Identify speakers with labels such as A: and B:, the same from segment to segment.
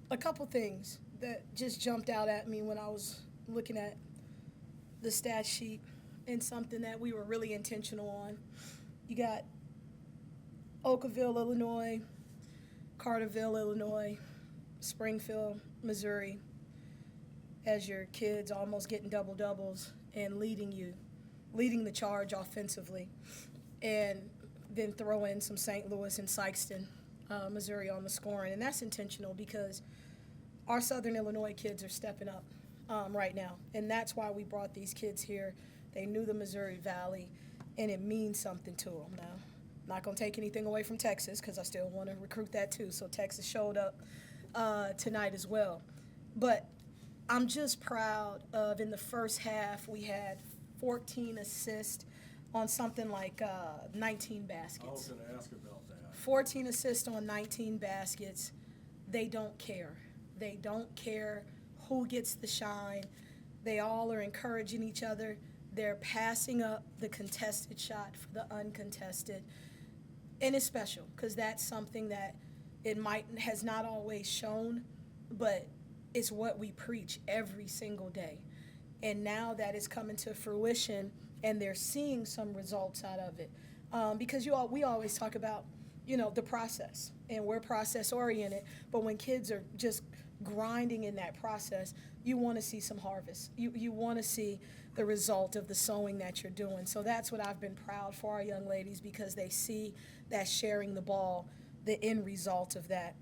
A: A couple things that just jumped out at me when I was looking at the stat sheet and something that we were really intentional on. You got Oakville, Illinois, Carterville, Illinois, Springfield, Missouri, as your kids almost getting double doubles and leading the charge offensively. And then throw in some St. Louis and Sikeston, Missouri on the scoring. And that's intentional because our Southern Illinois kids are stepping up right now. And that's why we brought these kids here. They knew the Missouri Valley, and it means something to them now. I'm not going to take anything away from Texas because I still want to recruit that too. So Texas showed up tonight as well. But I'm just proud of in the first half we had 14 assists on something like 19 baskets.
B: I was going to ask about that.
A: 14 assists on 19 baskets. They don't care. They don't care who gets the shine. They all are encouraging each other. They're passing up the contested shot for the uncontested. And it's special because that's something that it has not always shown, but it's what we preach every single day. And now that it's coming to fruition and they're seeing some results out of it. Because we always talk about, the process, and we're process oriented, but when kids are just grinding in that process, you want to see some harvest. You want to see the result of the sowing that you're doing. So that's what I've been proud for our young ladies because they see that sharing the ball, the end result of that.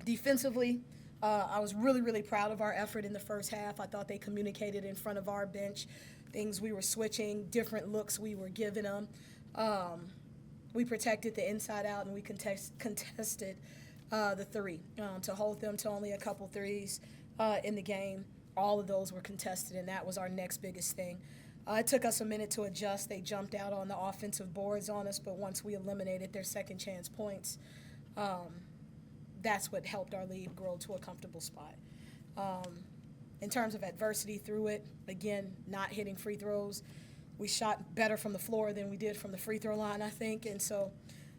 A: Defensively, I was really, really proud of our effort in the first half. I thought they communicated in front of our bench, things we were switching, different looks we were giving them. We protected the inside out, and we contested the three to hold them to only a couple threes in the game. All of those were contested, and that was our next biggest thing. It took us a minute to adjust. They jumped out on the offensive boards on us, but once we eliminated their second chance points, that's what helped our lead grow to a comfortable spot. In terms of adversity through it, again, not hitting free throws. We shot better from the floor than we did from the free throw line, I think. And so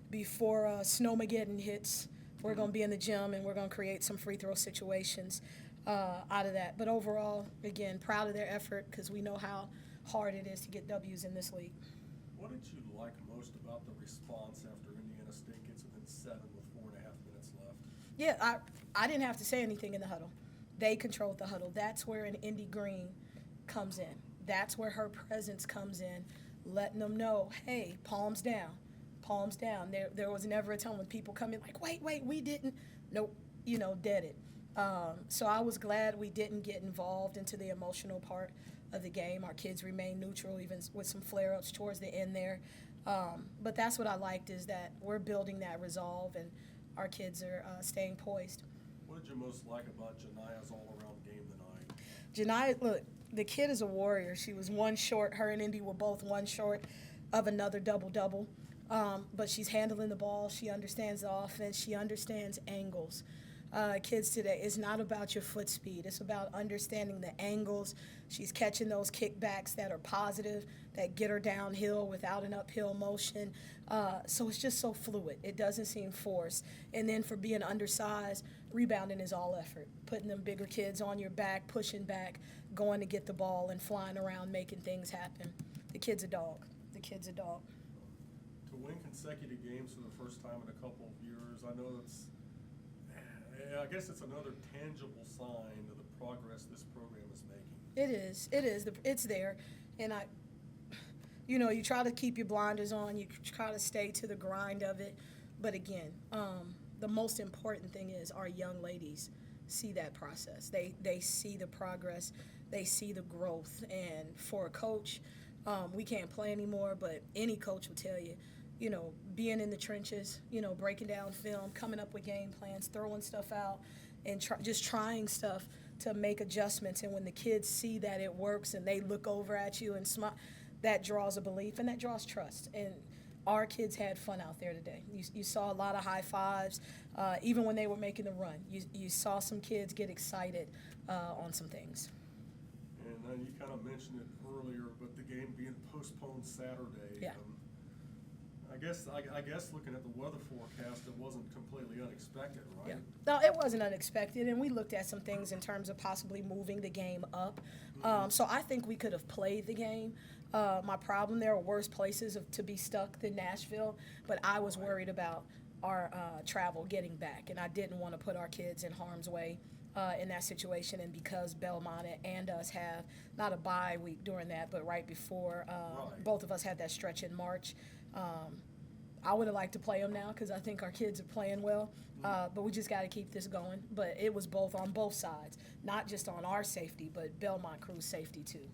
A: before Snowmageddon hits, we're going to be in the gym and we're going to create some free throw situations out of that. But overall, again, proud of their effort because we know how hard it is to get W's in this league.
B: What did you like most about the response after Indiana State gets within 7 with 4.5 minutes left?
A: Yeah, I didn't have to say anything in the huddle. They controlled the huddle. That's where an Indy Green comes in. That's where her presence comes in, letting them know, hey, palms down, palms down. There was never a time when people come in like, wait, we didn't. Nope, dead it. So I was glad we didn't get involved into the emotional part of the game. Our kids remained neutral, even with some flare-ups towards the end there. But that's what I liked is that we're building that resolve, and our kids are staying poised.
B: What did you most like about Jania's all-around game tonight?
A: Jania, look, the kid is a warrior. She was one short. Her and Indy were both one short of another double-double. But she's handling the ball. She understands the offense. She understands angles. Kids today, it's not about your foot speed. It's about understanding the angles. She's catching those kickbacks that are positive, that get her downhill without an uphill motion. So it's just so fluid. It doesn't seem forced. And then for being undersized, rebounding is all effort. Putting them bigger kids on your back, pushing back, going to get the ball and flying around, making things happen. The kid's a dog. The kid's a dog.
B: To win consecutive games for the first time in a couple of years, I know I guess it's another tangible sign of the progress this program is making.
A: It is. It's there. And you try to keep your blinders on. You try to stay to the grind of it. But again, the most important thing is our young ladies see that process. They see the progress. They see the growth. And for a coach, we can't play anymore, but any coach will tell you, being in the trenches, breaking down film, coming up with game plans, throwing stuff out, and just trying stuff to make adjustments. And when the kids see that it works and they look over at you and smile, that draws a belief and that draws trust. And our kids had fun out there today. You saw a lot of high fives, even when they were making the run. You saw some kids get excited on some things.
B: And then you kind of mentioned it earlier, but the game being postponed Saturday.
A: Yeah.
B: I guess looking at the weather forecast, it wasn't completely unexpected, right?
A: Yeah. No, it wasn't unexpected, and we looked at some things in terms of possibly moving the game up. So I think we could have played the game. My problem, there are worse places to be stuck than Nashville, but I was worried about our travel getting back, and I didn't want to put our kids in harm's way in that situation. And because Belmont and us have not a bye week during that, but right before, both of us had that stretch in March. I would have liked to play them now because I think our kids are playing well, but we just got to keep this going. But it was both on both sides, not just on our safety, but Belmont crew's safety too.